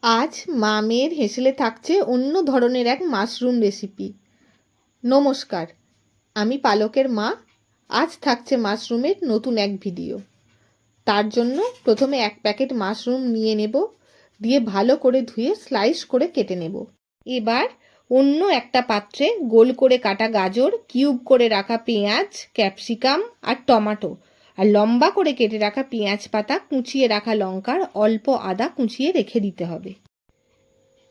আজ মা মেয়ের হেসেলে থাকছে অন্য ধরনের এক মাশরুম রেসিপি। নমস্কার, আমি পালকের মা। আজ থাকছে মাশরুমের নতুন এক ভিডিও। তার জন্য প্রথমে 1 প্যাকেট মাশরুম নিয়ে নেব, দিয়ে ভালো করে ধুয়ে স্লাইস করে কেটে নেব। এবার অন্য একটা পাত্রে গোল করে কাটা গাজর, কিউব করে রাখা পেঁয়াজ, ক্যাপসিকাম আর টমেটো আর লম্বা করে কেটে রাখা পেঁয়াজ পাতা, কুচিয়ে রাখা লঙ্কার অল্প আদা কুচিয়ে রেখে দিতে হবে।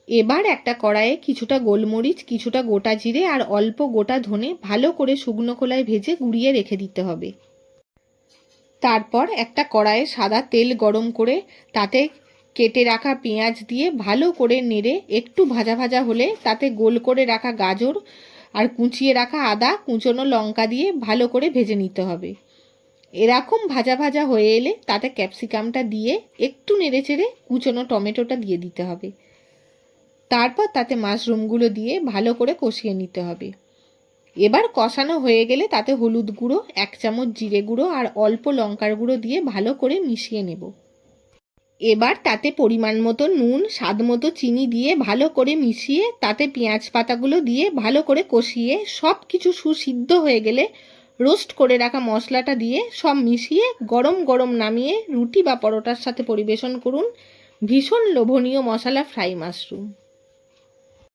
এবার একটা কড়াইয়ে কিছুটা গোলমরিচ, কিছুটা গোটা জিরে আর অল্প গোটা ধনে ভালো করে শুকনো খোলায় ভেজে গুঁড়িয়ে রেখে দিতে হবে। তারপর একটা কড়াইয়ে সাদা তেল গরম করে তাতে কেটে রাখা পেঁয়াজ দিয়ে ভালো করে নেড়ে একটু ভাজা ভাজা হলে তাতে গোল করে রাখা গাজর আর কুচিয়ে রাখা আদা, কুচনো লঙ্কা দিয়ে ভালো করে ভেজে নিতে হবে। এরকম ভাজা ভাজা হয়ে এলে তাতে ক্যাপসিকামটা দিয়ে একটু নেড়েচেড়ে কুচনো টমেটোটা দিয়ে দিতে হবে। তারপর তাতে মাশরুমগুলো দিয়ে ভালো করে কষিয়ে নিতে হবে। এবার কষানো হয়ে গেলে তাতে হলুদ গুঁড়ো, 1 চামচ জিরে গুঁড়ো আর অল্প লঙ্কার গুঁড়ো দিয়ে ভালো করে মিশিয়ে নেব। এবার তাতে পরিমাণ মতো নুন, স্বাদ মতো চিনি দিয়ে ভালো করে মিশিয়ে তাতে পেঁয়াজ পাতাগুলো দিয়ে ভালো করে কষিয়ে সব কিছু সুসিদ্ধ হয়ে গেলে রোস্ট করে রাখা মশলাটা দিয়ে সব মিশিয়ে গরম গরম নামিয়ে রুটি বা পরোটার সাথে পরিবেশন করুন। ভীষণ লোভনীয় মশলা ফ্রাই মাশরুম।